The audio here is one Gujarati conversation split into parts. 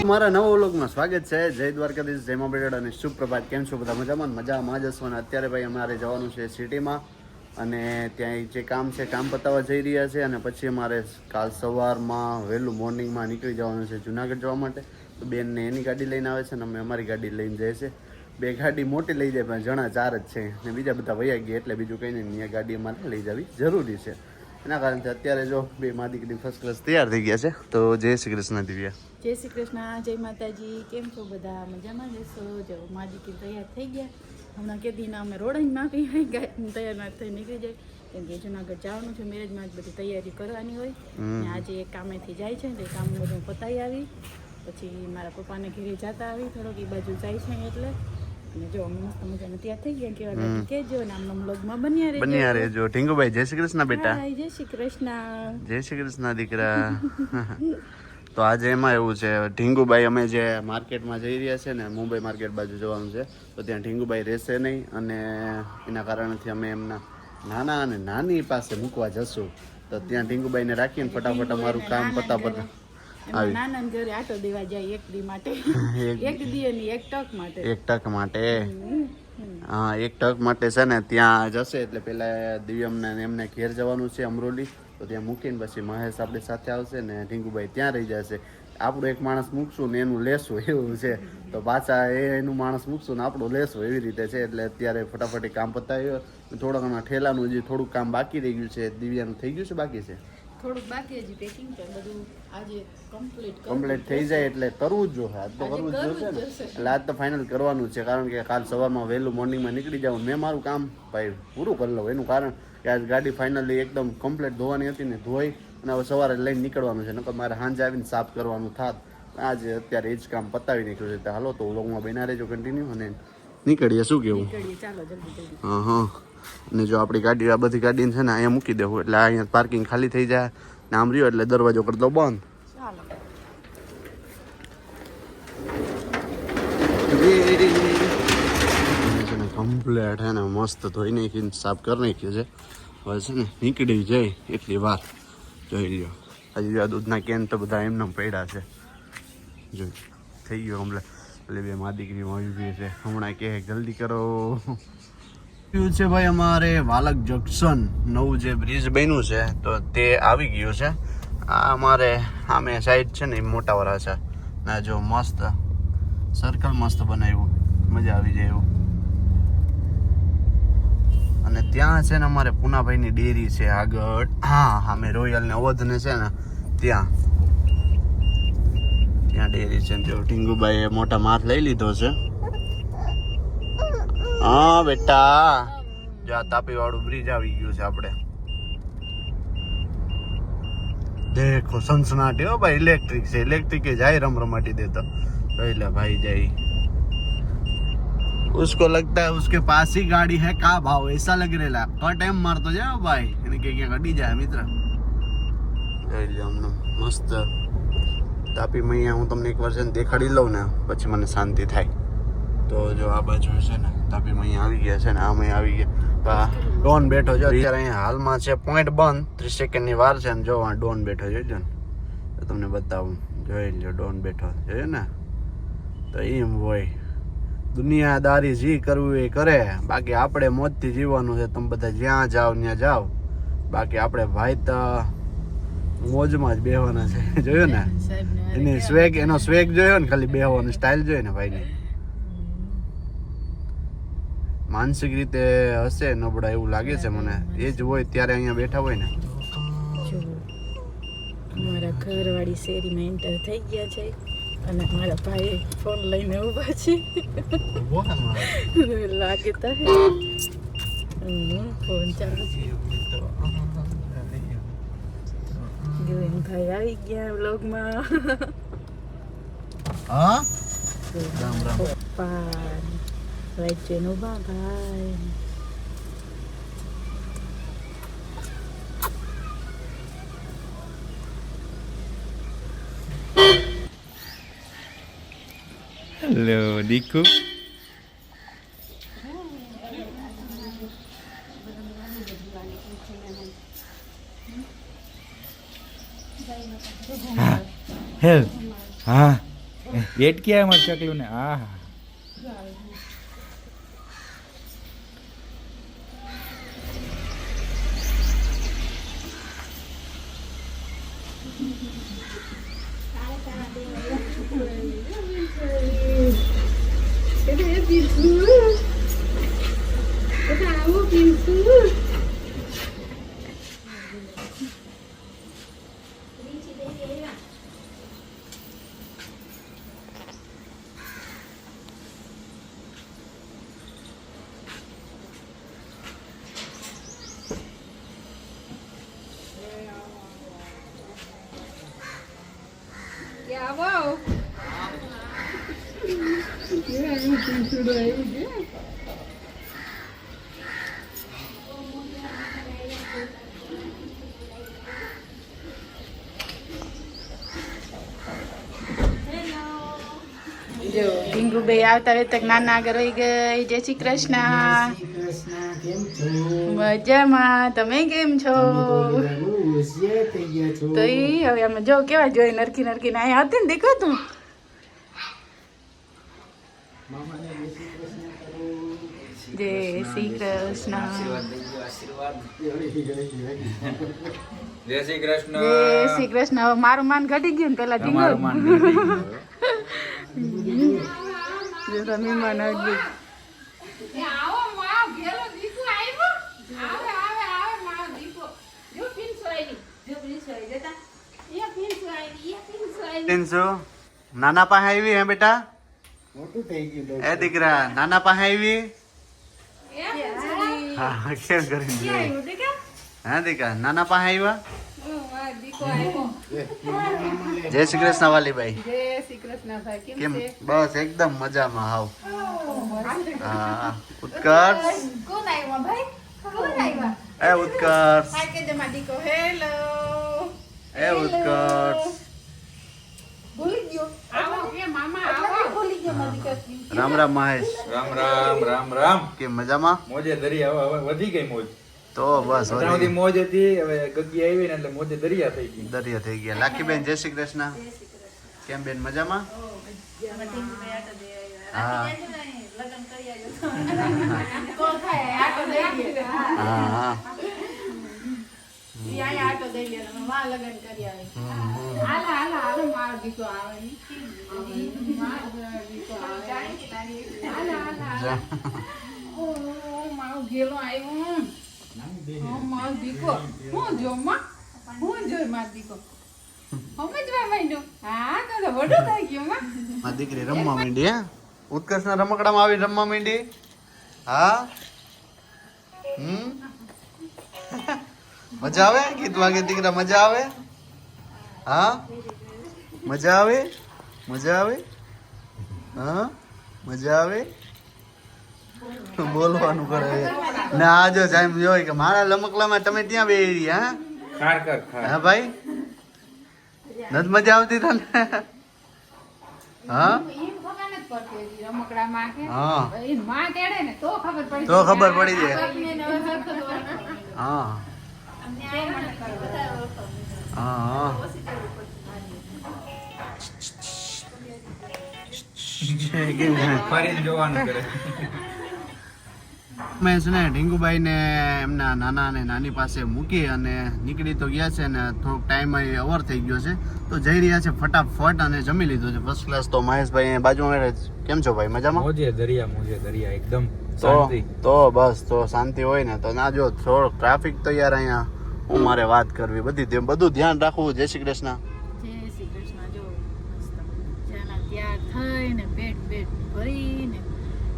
મારા નવા વ્લોગમાં સ્વાગત છે. જય દ્વારકાધીશ, જય મા બેટા અને સુપ્રભાત. કેમ છો બધા? મજામાં જ હશો. અને અત્યારે ભાઈ અમારે જવાનું છે સિટીમાં અને ત્યાં જે કામ છે કામ પતાવવા જઈ રહ્યા છે અને પછી અમારે કાલ સવારમાં વહેલું મોર્નિંગમાં નીકળી જવાનું છે જુનાગઢ જવા માટે. તો બેનને એની ગાડી લઈને આવે છે અને અમે અમારી ગાડી લઈને જઈએ છીએ. બે ગાડી મોટી લઈ જાય પણ જણા 4 જ છે ને બીજા બધા વયા ગયા એટલે બીજું કંઈ નહીં. અહીંયા ગાડી અમારે લઈ જવી જરૂરી છે. એના કારણે અત્યારે જો બે મા દીકરી ફર્સ્ટ ક્લાસ તૈયાર થઈ ગયા છે. તો જય શ્રી કૃષ્ણ દિવ્યા. જય શ્રી કૃષ્ણ, જય માતાજી. કેમ છો બધા? મજામાં જશો? જો મા દીકરી તૈયાર થઈ ગયા. હમણાં કેદીના અમે રોડાઈમાં તૈયાર ના થઈ નીકળી જાય કેમ કે જુનાગઢ જવાનું છે. મેરેજમાં જ બધી તૈયારી કરવાની હોય ને આજે એક કામેથી જાય છે તે કામ બધું પતાવી આવી પછી મારા પપ્પાને ઘરે જતા આવી થોડોક એ બાજુ જાય છે એટલે અને જો અમે મસ્ત મજાને તૈયાર થઈ ગયા. કેવા લાગે કેજો ને આમનો વ્લોગમાં બન્યા રહેજો. ઢીંગુભાઈ જય શ્રી કૃષ્ણ બેટા. જય શ્રી કૃષ્ણ. જય શ્રી કૃષ્ણ દીકરા. તો આજે એમાં એવું છે ઢીંગુભાઈ અમે જે માર્કેટમાં જઈ રહ્યા છે ને મુંબઈ માર્કેટ બાજુ જવાનું છે તો ત્યાં ઢીંગુભાઈ રહેશે નહીં અને એના કારણથી અમે એમના નાના અને નાની પાસે મૂકવા જશું. તો ત્યાં ઢીંગુભાઈને રાખીને ફટાફટ અમારું કામ પતા નાના ઘરે આટો દેવા જાય એક દી માટે એક દી અને એક ટક માટે હા એક ટક માટે છે ને ત્યાં જશે એટલે પેલા દિવ્યમને એમને ઘેર જવાનું છે અમરોલી. તો ત્યાં મૂકીને પછી મહેશ આપણી સાથે આવશે ને ઢીંગુભાઈ ત્યાં રહી જશે. આપણું એક માણસ મૂકશું ને એનું લેશું એવું છે. તો પાછા એનું માણસ મૂકશું ને આપણું લેશું એવી રીતે છે. એટલે અત્યારે ફટાફટ કામ પતાવ્યું. થોડા ઘણા ઠેલાનું જે થોડુંક કામ બાકી રહી ગયું છે. દિવ્યાનું થઈ ગયું છે બાકી છે થોડુંક બાકી હજી પેકિંગ છે બધું આજે કમ્પ્લીટ થઈ જાય એટલે કરવું જ જોઈએ. આજ તો કરવું જ જોશે ને એટલે આજ તો ફાઇનલ કરવાનું છે કારણ કે કાલ સવારમાં વહેલું મોર્નિંગમાં નીકળી જાઉં. મેં મારું કામ ભાઈ પૂરું કરી લઉં એનું કારણ કે આજ ગાડી ફાઇનલી એકદમ કમ્પ્લીટ ધોવાની હતી ને ધોઈ અને હવે સવારે લઈને નીકળવાનું છે. નકર મારે સાંજે આવીને સાફ કરવાનું થાત. આજે અત્યારે એ જ કામ પતાવી નીકળ્યું છે. હાલો તો વ્લોગમાં બના રહેજો કન્ટિન્યુ અને નીકળીએ. શું કેવું? ચાલો જલ્દી. હા અને જો આપણી ગાડી આ બધી ગાડીને છે ને અહીંયા મૂકી દેવું એટલે અહીંયા પાર્કિંગ ખાલી થઈ જાય ને આમ રહ્યો એટલે દરવાજો કરી દો બંધ. છે ને કમ્પ્લેટ હે ને મસ્ત ધોઈ નાખીને સાફ કરી નાખ્યું છે. હવે છે ને નીકળી જાય એટલી વાર જોઈ લ્યો. હજી આ દૂધના કેન તો બધા એમને પડ્યા છે. જોઈ થઈ ગયો કમ્પ્લેટ. એટલે બે મા દીકરીમાં આવી છે. હમણાં કહે જલ્દી કરો. છે ભાઈ અમારે વાલક જંકશન નવું જે બ્રિજ બન્યું છે તો તે આવી ગયું છે. આ અમારે સામે સાઈડ છે ને એ મોટાવાળા છે ને જો મસ્ત સર્કલ મસ્ત બનાવ્યું મજા આવી જાય એવું. અને ત્યાં છે ને અમારે પૂનાભાઈની ડેરી છે આગળ. હા અમે રોયલ ને અવધ ને છે ને ત્યાં ડેરી છે. જો ઢીંગુભાઈએ મોટા માથ લઈ લીધો છે. હા બેટા જો આ તાપી વાળું બ્રિજ આવી ગયું છે આપણે. દેખો સનસનાટી હો ભાઈ. ઇલેક્ટ્રિક છે. ઇલેક્ટ્રિક જાય रमरमाटी देता पहले भाई जाई उसको लगता है उसके पास ही गाड़ी है का भाव ऐसा लग रहा है कट एम मारतो जाओ भाई એને કે ક્યાં ગાડી જાય મિત્ર. જોઈ લે અમને મસ્ત તાપી મૈયા હું તમને એક વાર છે ને દેખાડી લઉં ને પછી મને શાંતિ થાય. તો જો આ બાજુ છે ને તાપી મૈયા આવી ગયા છે ને આમે આવી ગયા. ડોન બેઠો છે અત્યારે અહીંયા હાલમાં છે પોઈન્ટ બંધ 30 સેકન્ડની વાર છે ને જો ડોન બેઠો જોઈજો ને તો તમને બતાવું. જોઈ લો ડોન બેઠો જોયું ને. તો એમ હોય દુનિયાદારી જી કરવું એ કરે. બાકી આપણે મોજથી જીવવાનું છે. તમે બધા જ્યાં જાઓ ત્યાં જાઓ. બાકી આપણે ભાઈ તો મોજમાં જ બેહવાના છે. જોયું ને એની સ્વેગ એનો સ્વેગ જોયો ને ખાલી બેહવાની સ્ટાઇલ જોઈ ને ભાઈની. માનસિક રીતે હશે નબળા એવું લાગે છે મને. એ જ હોય ત્યારે અહીંયા બેઠા હોય ને. અમારા ઘરવાળી શેરીમાં એન્ટર થઈ ગયા છે અને મારા ભાઈ ફોન લઈને ઊભા છે. લાગે તો ફોન ચાલુ છે. ભાઈ આવી ગયા વ્લોગમાં. હા પપ્પા રાઈટ છે ઊભા ભાઈ. હેલો દીકુ. હા હેલ હા એટકી આવે મારે ચકલું ને આ જો ઢીંગુભાઈ આવતા રહે તક નાના આગળ રહી ગઈ. જય શ્રી કૃષ્ણ. મજામાં. તમે કેમ છો? તો ઈ હવે અમે જો કેવા જોઈ નરખી નરખી ને અહીંયા હતી ને દેખો તું. જય શ્રી કૃષ્ણ. જય શ્રી કૃષ્ણ. જય શ્રી કૃષ્ણ. હવે મારું માન ઘટી ગયું ને પેલા તમારું માન ઢીંગો જો તમે મન જ નાના પાસે આવી હે બેટા? એ દીકરા નાના પાસે આવી? હા કેમ કરીને હા દીકરા નાના પાસે આવ્યા? જય શ્રી કૃષ્ણ વાલીભાઈ. જય શ્રી કૃષ્ણ ભાઈ. કેમ? બસ એકદમ મજામાં. હાવ હા ઉત્કર્ષ. કોણ આવ્યા ભાઈ? કોણ આવ્યા? એ ઉત્કર્ષ. હાય કે જમા દીકો. હેલો. એ ઉત્કર્ષ. ભૂલી ગયો. આવો કે મામા આવો. ભૂલી ગયો મારી દીકરી. રામ રામ મહેશ. રામ રામ રામ રામ. કેમ મજામાં? મોજે દરિયા હવે વધી ગઈ મોજ. તો બસ અત્યાર મોજ હતી હવે ગગી આવી ને એટલે મોજે દરિયા થઈ ગઈ. દરિયા થઈ ગયા. લાકીબેન જય શ્રી કૃષ્ણ. કેમ બેન મજામાં? હા હા હા મારી દીકરી રમવા માંડી. હે ઉત્કર્ષના રમકડામાં આવી રમવા માંડી. હા મજા આવે? ગીત વાગે દીકરા મજા આવે? હા મજા આવે? મજા આવે? હા મજા આવે? બોલવાનું કરે ને આ જો સાહેબ જોઈ કે મારા લમકલામાં તમે ત્યાં બેહી રહ્યા. ખાર કર ખાર. હા ભાઈ નથી મજા આવતી તને? હા હા તો ખબર પડી જાય. હા હા હા ફરીને જોવાનું કરે. મેં છે ને ઢીંગુભાઈ ને એમના નાના અને નાની પાસે મૂકી અને નીકળી તો ગયા છે ને થોડોક ટાઈમ ઓવર થઈ ગયો છે તો જઈ રહ્યા છે ફટાફટ અને જમી લીધું છે ફર્સ્ટ ક્લાસ. તો મહેશભાઈ બાજુમાં કેમ છો ભાઈ? મજામાં? મોજે દરિયા એકદમ તો તો બસ તો શાંતિ હોય ને તો ના જો થોડોક ટ્રાફિક તો યાર અહીંયા હું મારે વાત કરવી બધી બધું ધ્યાન રાખવું. જય શ્રી કૃષ્ણ. જય શ્રી કૃષ્ણ. જો મસ્ત જ્યાંના ત્યાં થઈને પેટ ભરીને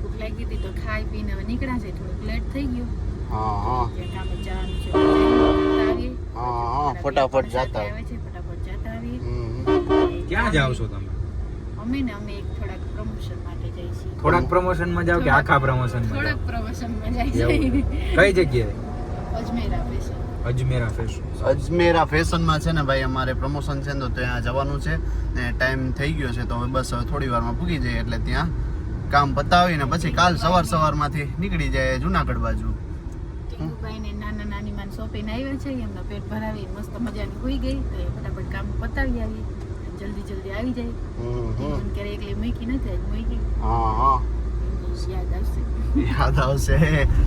ભૂખ લાગી હતી તો ખાઈ પીને હવે નીકળ્યા છે. થોડુંક લેટ થઈ ગયું. હા હા ત્યાં કામે જવાનું છે. આવીએ હા હા ફટાફટ જાતા આવે છે. ફટાફટ જતા આવીએ. ક્યાં જાવ છો તમે? અમે એક થોડાક પ્રમોશન માટે જઈએ છીએ. થોડાક પ્રમોશન માં જાવ કે આખા પ્રમોશન માં થોડાક પ્રમોશનમાં જાય છે. કઈ જગ્યાએ? અજમેરા ફેશન. અજમેરા ફેશન. અજમેરા ફેશનમાં છે ને ભાઈ અમારે પ્રમોશન છે ને તો ત્યાં જવાનું છે ને ટાઈમ થઈ ગયો છે તો હવે બસ હવે થોડી વારમાં પૂગી જઈએ એટલે ત્યાં કામ પતાવીને પછી કાલ સવારમાંથી નીકળી જાય જુનાગઢ બાજુ. ટીંગુભાઈને નાના નાની માન શોપીને આવ્યા છે. એમનો પેટ ભરાવી મસ્ત મજાની હોઈ ગઈ તો એ ફટાફટ કામ પતાવી આવી જલ્દી જલ્દી આવી જાય. હમ હમ. એમ ક્યારે એકલી મૂકી નથી આજ મૂકી હા હા યાદ આવશે. યાદ આવશે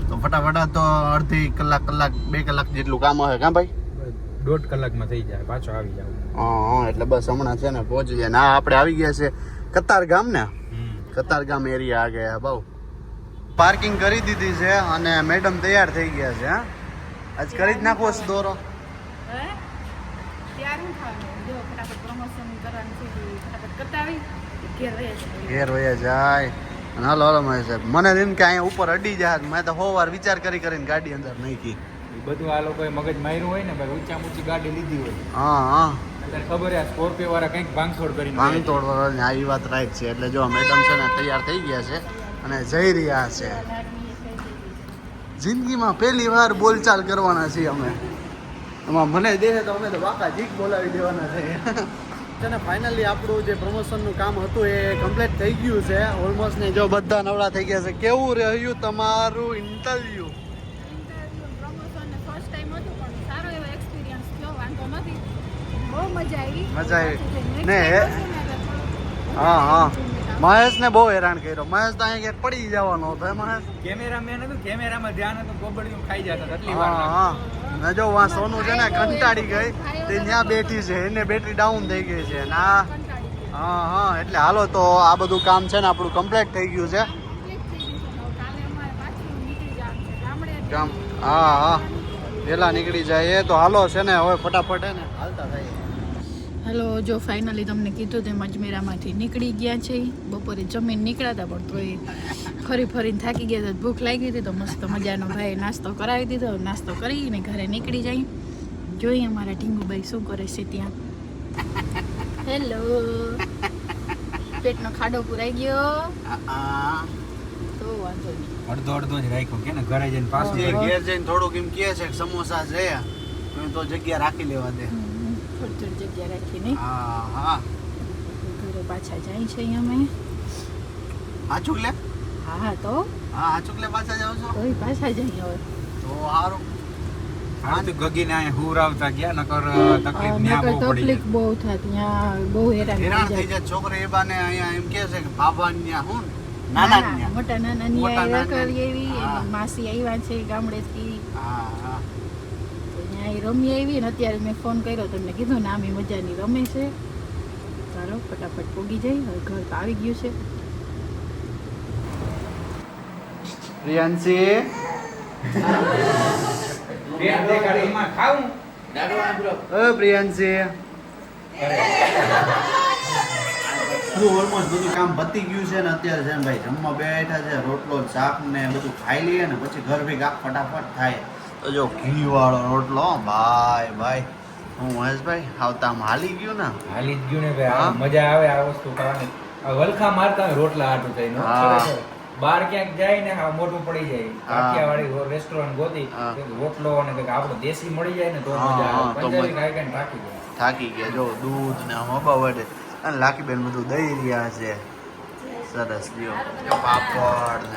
તો ફટાફટ તો અડધી કલાક 2 કલાક જેટલું કામ હોય કાં ભાઈ? 1.5 કલાકમાં થઈ જાય પાછો આવી જાવ. હા એટલે બસ હમણાં છે ને પહોંચી જાય. ના આપણે આવી ગયા છે કતાર ગામ ને. કતાર ગામ એરિયા આ ગયા બહુ. પાર્કિંગ કરી દીધી છે અને મેડમ તૈયાર થઈ ગયા છે. હા આજ કરી જ નાખવો છે દોરો. હે ત્યાર હું ખાવાનું જો ફટાફટ પ્રમોશન કરવાનું છે એટલે ફટાફટ કરતા આવી ઘેર રહે છે. ઘેર વયા જાય અને હાલો હાલો મહેશ સાહેબ મને એમ કે અહીંયા ઉપર અડી જાય. મેં તો 100 વાર વિચાર કરીને ગાડી અંદર નાખી. એ બધું આ લોકોએ મગજ માર્યું હોય ને ભાઈ ઊંચી ગાડી લીધી હોય હા હા અત્યારે ખબર આ સ્કોર્પિયો વાળા કંઈક ભાંગતોડ કરીને ભાંગતોડ વાળા આ વાત રાઈટ છે. એટલે જો મેડમ છે ને તૈયાર થઈ ગયા છે અને જઈ રહ્યા છે. જિંદગીમાં પહેલી વાર બોલચાલ કરવાના છીએ અમે. એમાં મને દેખે તો અમે તો વાકા જીક બોલાવી દેવાના છે. ને ફાઇનલી આપણું જે પ્રમોશનનું કામ હતું એ કમ્પ્લીટ થઈ ગયું છે ઓલમોસ્ટ. ને જો બધા નવરા થઈ ગયા છે. કેવું રહ્યું તમારું ઇન્ટરવ્યુ? પ્રમોશન ફર્સ્ટ ટાઈમ હતું પણ સારો એવો એક્સપિરિયન્સ થયો. વાંધો નથી, બહુ મજા આવી. મજા આવી ને હા હા મહેશને બહુ હેરાન કર્યો. મહેશ તો અહીંયા ક્યાંક પડી જવાનો હતો. મહેશ કેમેરામેન હતું કેમેરામાં ધ્યાન હતું ગોબડિયું ખાઈ જતા એટલી વાર હા હા ને જો વા સોનું છે ને કંટાળી ગઈ તે ત્યાં બેઠી છે. એને બેટરી ડાઉન થઈ ગઈ છે ના હા હા એટલે હાલો તો આ બધું કામ છે ને આપણું કમ્પ્લીટ થઈ ગયું છે. કામ હા હા પેલા નીકળી જાય તો હાલો છે ને હવે ફટાફટ હે ને હાલતા થાય. હેલો જો ફાઇનલી તમને કીધું તેમ અજમેરામાંથી નીકળી ગયા છે. બપોરે જમીન નીકળ્યા હતા પણ તોય ફરી ફરીને થાકી ગયા હતા. ભૂખ લાગી હતી તો મસ્ત મજાનો ભાઈ નાસ્તો કરાવી દીધો. નાસ્તો કરીને ઘરે નીકળી જાય. જોઈએ અમારા ઢીંગુભાઈ શું કરે છે ત્યાં. હેલો પેટનો ખાડો પુરાઈ ગયો તો વાંધો નહીં. અડધો જ રાખ્યો કે ને ઘરે જઈને પાછું જે ઘેર જઈને થોડુંક એમ કહે છે કે સમોસા છે તો જગ્યા રાખી લેવા દે. થોડી થોડી જગ્યા રાખીને હા હા ઘરે પાછા જાય છે અમે. આચુક લે હા હા તો હા આચુક લે પાછા જાવ છો તોય પાછા જઈએ હવે. તો સારું. હા તો ગગીને અહીંયા હુરાવતા ગયા નકર તકલીફ નકર ન્યા બહુ પડી તકલીફ બહુ થાય ત્યાં બહુ હેરાન હેરાન થઈ થઈ જાય. જાય છોકરા એ બાને અહીંયા એમ કહે છે કે બાબા ન્યા હું નાના ન્યા મોટા નાના ની મોટા આ નાના. રખડી એવી હા. એની માસી આવ્યા છે ગામડેથી હા હા તો ત્યાં એ રમી આવી ને અત્યારે મેં ફોન કર્યો તમને કીધું ને આમી મજાની રમે છે. ચાલો ફટાફટ પોગી જાય. હવે ઘર તો આવી ગયું છે. પ્રિયાંશી એમાં ખાવું પ્રિયાંશી બધું ઓલમોસ્ટ બધું કામ પતી ગયું છે ને અત્યારે છે ને ભાઈ જમવા બેઠા છે. રોટલો શાક ને બધું ખાઈ લઈએ ને પછી ઘર ભેગા ફટાફટ થાય. તો જો ઘી વાળો રોટલો ભાઈ ભાઈ હું મહેશભાઈ આવતા આમ હાલી ગયું ને. હાલી જ ગયું ને ભાઈ હા. આ મજા આવે આ વસ્તુ ખાવાની. આ વલખા મારતા હોય રોટલા આટું થઈને હો. હા. ખરેખર. બહાર ક્યાંક જાય ને આ મોટું પડી જાય કાઠિયાવાડી રેસ્ટોરન્ટ ગોતી હા. કંઈક રોટલો અને કંઈક આપણો દેશી મળી જાય ને તો હા, મજા હા, આવે તો પંજાબી મજા. ખાઈ ખાઈને થાકી જાય. થાકી ગયા જો દૂધ ને મબા વડે અને લાકીબેન બધું દઈ રહ્યા છે. સરસ લ્યો પાપડ